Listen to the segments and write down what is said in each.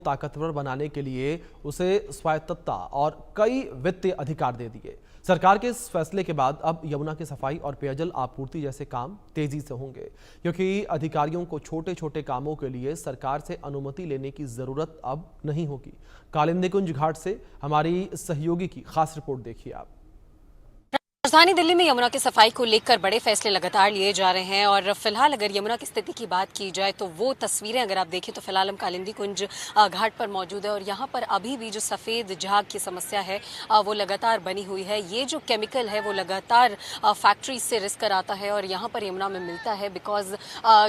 ताकतवर बनाने के लिए उसे स्वायत्तता और कई वित्तीय अधिकार दे दिए। सरकार के इस फैसले के बाद अब यमुना की सफाई और पेयजल आपूर्ति जैसे काम तेजी से होंगे, क्योंकि अधिकारियों को छोटे छोटे कामों के लिए सरकार से अनुमति लेने की जरूरत अब नहीं होगी। कालिंदी कुंज घाट से हमारी सहयोगी की खास रिपोर्ट देखिए आप। राजधानी दिल्ली में यमुना की सफाई को लेकर बड़े फैसले लगातार लिए जा रहे हैं और फिलहाल अगर यमुना की स्थिति की बात की जाए तो वो तस्वीरें अगर आप देखें तो फिलहाल हम कालिंदी कुंज घाट पर मौजूद है और यहाँ पर अभी भी जो सफेद झाग की समस्या है वो लगातार बनी हुई है। ये जो केमिकल है वो लगातार फैक्ट्री से रिस्क कर आता है और यहाँ पर यमुना में मिलता है बिकॉज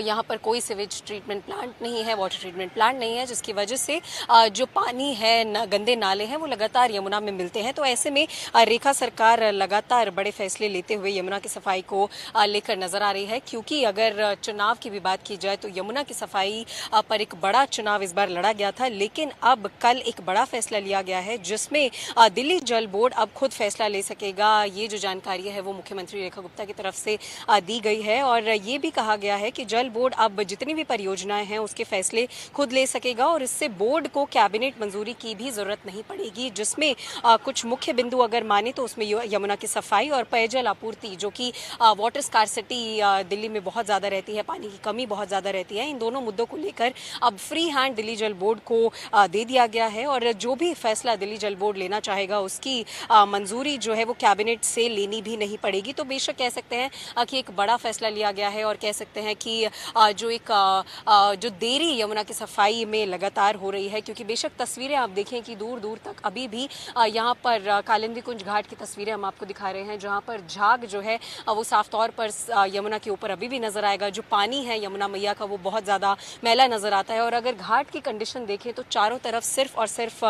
यहाँ पर कोई सीवेज ट्रीटमेंट प्लांट नहीं है, वाटर ट्रीटमेंट प्लांट नहीं है, जिसकी वजह से जो पानी है, गंदे नाले हैं वो लगातार यमुना में मिलते हैं। तो ऐसे में रेखा सरकार लगातार बड़े फैसले लेते हुए यमुना की सफाई को लेकर नजर आ रही है, क्योंकि अगर चुनाव की भी बात की जाए तो यमुना की सफाई पर एक बड़ा चुनाव इस बार लड़ा गया था, लेकिन अब कल एक बड़ा फैसला लिया गया है जिसमें दिल्ली जल बोर्ड अब खुद फैसला ले सकेगा। ये जो जानकारी है वो मुख्यमंत्री रेखा गुप्ता की तरफ से दी गई है और ये भी कहा गया है कि जल बोर्ड अब जितनी भी परियोजनाएं हैं उसके फैसले खुद ले सकेगा और इससे बोर्ड को कैबिनेट मंजूरी की भी जरूरत नहीं पड़ेगी, जिसमें कुछ मुख्य बिंदु अगर माने तो उसमें यमुना की सफाई और पेयजल आपूर्ति, जो कि वाटर स्कार्सिटी दिल्ली में बहुत ज़्यादा रहती है, पानी की कमी बहुत ज़्यादा रहती है, इन दोनों मुद्दों को लेकर अब फ्री हैंड दिल्ली जल बोर्ड को दे दिया गया है और जो भी फैसला दिल्ली जल बोर्ड लेना चाहेगा उसकी मंजूरी जो है वो कैबिनेट से लेनी भी नहीं पड़ेगी। तो बेशक कह सकते हैं कि एक बड़ा फैसला लिया गया है और कह सकते हैं कि जो देरी यमुना की सफाई में लगातार हो रही है, क्योंकि बेशक तस्वीरें आप देखें कि दूर दूर तक अभी भी यहाँ पर कालिंदी कुंज घाट की तस्वीरें हम आपको दिखा रहे हैं, जहाँ पर झाग जो है वो साफ तौर पर यमुना के ऊपर अभी भी नजर आएगा। जो पानी है यमुना मैया का वो बहुत ज़्यादा मैला नजर आता है और अगर घाट की कंडीशन देखें तो चारों तरफ सिर्फ और सिर्फ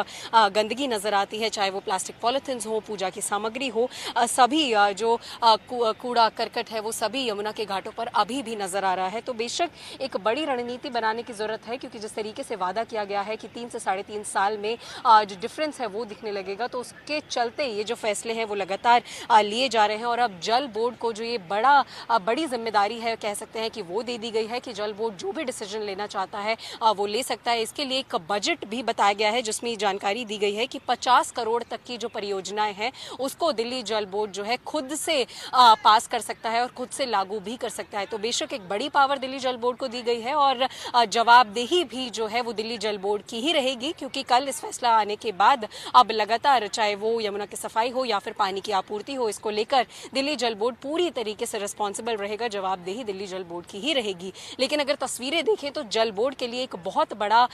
गंदगी नजर आती है, चाहे वो प्लास्टिक पॉलिथीन्स हो, पूजा की सामग्री हो, सभी जो कूड़ा करकट है वो सभी यमुना के घाटों पर अभी भी नजर आ रहा है। तो बेशक एक बड़ी रणनीति बनाने की जरूरत है, क्योंकि जिस तरीके से वादा किया गया है कि 3 से 3.5 साल में जो डिफरेंस है वो दिखने लगेगा, तो उसके चलते ये जो फैसले हैं वो लगातार लिए जा रहे हैं और अब जल बोर्ड को जो ये बड़ी जिम्मेदारी है कह सकते हैं कि वो दे दी गई है कि जल बोर्ड जो भी डिसीजन लेना चाहता है वो ले सकता है। इसके लिए एक बजट भी बताया गया है जिसमें जानकारी दी गई है कि 50 करोड़ तक की जो परियोजनाएं हैं उसको दिल्ली जल बोर्ड जो है खुद से पास कर सकता है और खुद से लागू भी कर सकता है। तो बेशक एक बड़ी पावर दिल्ली जल बोर्ड को दी गई है और जवाबदेही भी जो है वो दिल्ली जल बोर्ड की ही रहेगी, क्योंकि कल इस फैसला आने के बाद अब लगातार चाहे वो यमुना की सफाई हो या फिर पानी की आपूर्ति हो, इसको लेकर दिल्ली जल बोर्ड पूरी तरीके से रिस्पॉन्सिबल रहेगा, जवाबदेही दिल्ली जल बोर्ड की ही रहेगी। लेकिन अगर तस्वीरें देखें तो जल बोर्ड के लिए एक बहुत बड़ा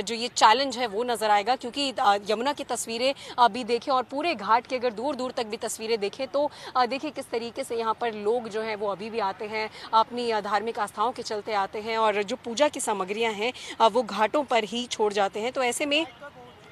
जो ये चैलेंज है वो नजर आएगा, क्योंकि यमुना की तस्वीरें अभी देखें और पूरे घाट की अगर दूर दूर तक भी तस्वीरें देखें तो देखिए किस तरीके से यहाँ पर लोग जो हैं वो अभी भी आते हैं, अपनी धार्मिक आस्थाओं के चलते आते हैं और जो पूजा की सामग्रियाँ हैं वो घाटों पर ही छोड़ जाते हैं। तो ऐसे में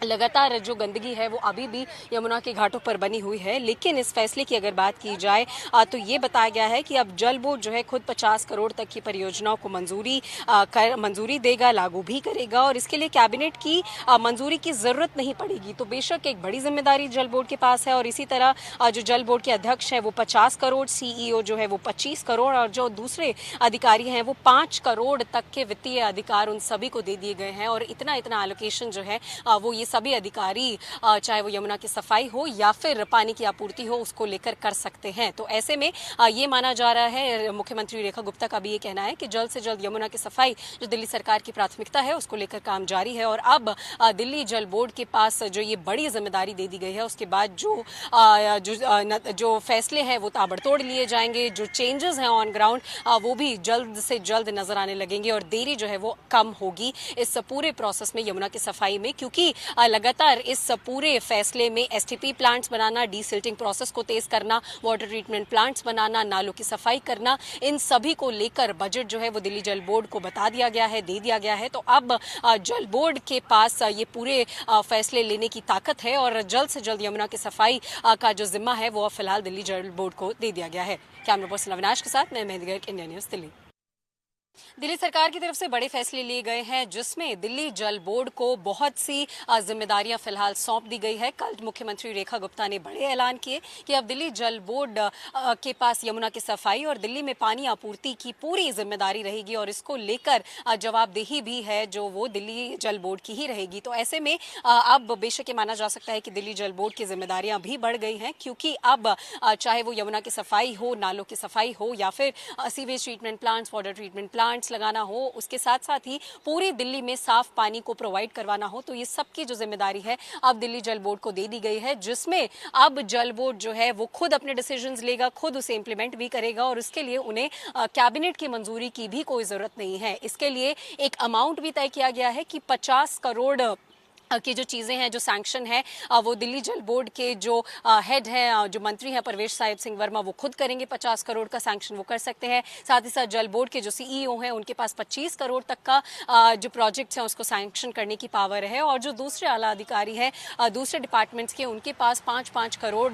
लगातार जो गंदगी है वो अभी भी यमुना के घाटों पर बनी हुई है। लेकिन इस फैसले की अगर बात की जाए तो ये बताया गया है कि अब जल बोर्ड जो है खुद 50 करोड़ तक की परियोजनाओं को मंजूरी देगा, लागू भी करेगा और इसके लिए कैबिनेट की मंजूरी की जरूरत नहीं पड़ेगी। तो बेशक एक बड़ी जिम्मेदारी जल बोर्ड के पास है और इसी तरह जो जल बोर्ड के अध्यक्ष है वो 50 करोड़, CEO जो है वो 25 करोड़ और जो दूसरे अधिकारी हैं वो 5 करोड़ तक के वित्तीय अधिकार उन सभी को दे दिए गए हैं और इतना एलोकेशन जो है वो ये सभी अधिकारी चाहे वो यमुना की सफाई हो या फिर पानी की आपूर्ति हो उसको लेकर कर सकते हैं। तो ऐसे में ये माना जा रहा है, मुख्यमंत्री रेखा गुप्ता का भी ये कहना है कि जल्द से जल्द यमुना की सफाई जो दिल्ली सरकार की प्राथमिकता है उसको लेकर काम जारी है और अब दिल्ली जल बोर्ड के पास जो ये बड़ी जिम्मेदारी दे दी गई है उसके बाद जो फैसले हैं वो ताबड़तोड़ लिए जाएंगे, जो चेंजेस हैं ऑन ग्राउंड वो भी जल्द से जल्द नजर आने लगेंगे और देरी जो है वो कम होगी इस पूरे प्रोसेस में यमुना की सफाई में, क्योंकि लगातार इस पूरे फैसले में STP प्लांट्स बनाना, डीसिल्टिंग प्रोसेस को तेज करना, वाटर ट्रीटमेंट प्लांट्स बनाना, नालों की सफाई करना, इन सभी को लेकर बजट जो है वो दिल्ली जल बोर्ड को बता दिया गया है, दे दिया गया है। तो अब जल बोर्ड के पास ये पूरे फैसले लेने की ताकत है और जल्द से जल्द यमुना की सफाई का जो जिम्मा है वो फिलहाल दिल्ली जल बोर्ड को दे दिया गया है। कैमरा पर्सन अविनाश के साथ मैं मेहंदी गर्ग, इंडिया न्यूज़ दिल्ली। दिल्ली सरकार की तरफ से बड़े फैसले लिए गए हैं, जिसमें दिल्ली जल बोर्ड को बहुत सी जिम्मेदारियां फिलहाल सौंप दी गई है। कल मुख्यमंत्री रेखा गुप्ता ने बड़े ऐलान किए कि अब दिल्ली जल बोर्ड के पास यमुना की सफाई और दिल्ली में पानी आपूर्ति की पूरी जिम्मेदारी रहेगी और इसको लेकर जवाबदेही भी है जो वो दिल्ली जल बोर्ड की ही रहेगी। तो ऐसे में अब बेशक ये माना जा सकता है कि दिल्ली जल बोर्ड की जिम्मेदारियां भी बढ़ गई हैं, क्योंकि अब चाहे वो यमुना की सफाई हो, नालों की सफाई हो या फिर sewage treatment plants, water treatment plants लगाना हो, उसके साथ साथ ही पूरी दिल्ली में साफ पानी को प्रोवाइड करवाना हो, तो ये सबकी जो जिम्मेदारी है अब दिल्ली जल बोर्ड को दे दी गई है, जिसमें अब जल बोर्ड जो है वो खुद अपने डिसीजंस लेगा, खुद उसे इंप्लीमेंट भी करेगा और उसके लिए उन्हें कैबिनेट की मंजूरी की भी कोई जरूरत नहीं है। इसके लिए एक अमाउंट भी तय किया गया है कि 50 करोड़ की जो चीज़ें हैं, जो सैंक्शन है वो दिल्ली जल बोर्ड के जो हेड हैं, जो मंत्री हैं परवेश साहिब सिंह वर्मा, वो खुद करेंगे। 50 करोड़ का सैंक्शन वो कर सकते हैं। साथ ही साथ जल बोर्ड के जो सीईओ हैं उनके पास 25 करोड़ तक का जो प्रोजेक्ट्स हैं उसको सैंक्शन करने की पावर है और जो दूसरे आला अधिकारी हैं दूसरे डिपार्टमेंट्स के, उनके पास 5-5 करोड़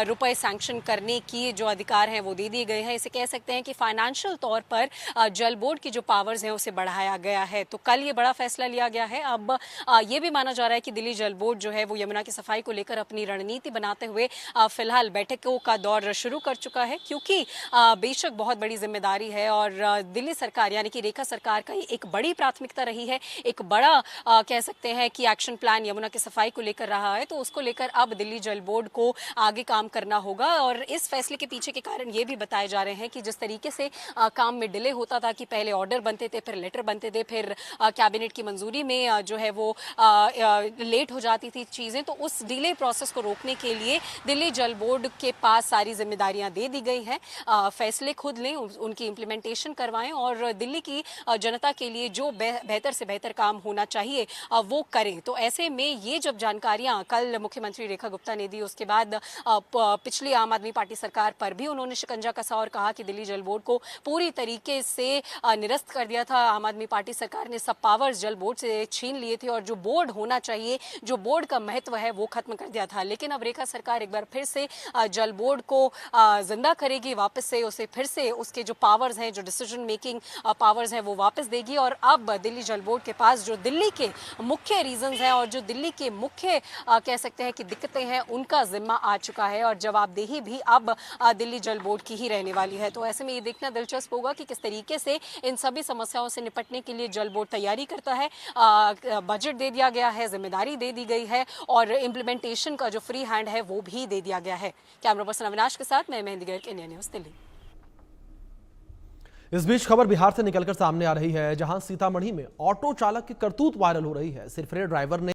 रुपए सैंक्शन करने की जो अधिकार हैं वो दे दिए गए हैं। इसे कह सकते हैं कि फाइनेंशियल तौर पर जल बोर्ड की जो पावर्स हैं उसे बढ़ाया गया है। तो कल ये बड़ा फैसला लिया गया है। अब ये भी माना जा रहा है कि दिल्ली जल बोर्ड जो है वो यमुना की सफाई को लेकर अपनी रणनीति बनाते हुए फिलहाल बैठकों का दौर शुरू कर चुका है, क्योंकि बेशक बहुत बड़ी जिम्मेदारी है और दिल्ली सरकार यानी कि रेखा सरकार का एक बड़ी प्राथमिकता रही है, एक बड़ा कह सकते हैं कि एक्शन प्लान यमुना की सफाई को लेकर रहा है। तो उसको लेकर अब दिल्ली जल बोर्ड को आगे काम करना होगा और इस फैसले के पीछे के कारण ये भी बताए जा रहे हैं कि जिस तरीके से काम में डिले होता था कि पहले ऑर्डर बनते थे, फिर लेटर बनते थे, फिर कैबिनेट की मंजूरी में जो है वो लेट हो जाती थी चीज़ें, तो उस डिले प्रोसेस को रोकने के लिए दिल्ली जल बोर्ड के पास सारी जिम्मेदारियां दे दी गई हैं। फैसले खुद लें, उनकी इम्प्लीमेंटेशन करवाएं और दिल्ली की जनता के लिए जो बेहतर से बेहतर काम होना चाहिए वो करें। तो ऐसे में ये जब जानकारियां कल मुख्यमंत्री रेखा गुप्ता ने दी, उसके बाद पिछली आम आदमी पार्टी सरकार पर भी उन्होंने शिकंजा कसा और कहा कि दिल्ली जल बोर्ड को पूरी तरीके से निरस्त कर दिया था। आम आदमी पार्टी सरकार ने सब पावर्स जल बोर्ड से छीन लिए थे और जो बोर्ड होना चाहिए, जो बोर्ड का महत्व है वो खत्म कर दिया था। लेकिन अब रेखा सरकार एक बार फिर से जल बोर्ड को जिंदा करेगी, वापस से उसे फिर से उसके जो पावर्स हैं, जो डिसीजन मेकिंग पावर्स हैं वो वापस देगी और अब दिल्ली जल बोर्ड के पास जो दिल्ली के मुख्य रीजंस हैं और जो दिल्ली के मुख्य कह सकते हैं कि दिक्कतें हैं, उनका जिम्मा आ चुका है और जवाबदेही भी अब दिल्ली जल बोर्ड की ही रहने वाली है। तो ऐसे में ये देखना दिलचस्प होगा कि किस तरीके से इन सभी समस्याओं से निपटने के लिए जल बोर्ड तैयारी करता है। बजट दे दिया गया है, जिम्मेदारी दे दी गई है और इम्प्लीमेंटेशन का जो फ्री हैंड है वो भी दे दिया गया है। कैमरा पर्सन अविनाश के साथ मैं मेहंदी गर्ग, इंडिया न्यूज़, दिल्ली। इस बीच खबर बिहार से निकलकर सामने आ रही है, जहां सीतामढ़ी में ऑटो चालक की करतूत वायरल हो रही है। सिरफिरे ड्राइवर ने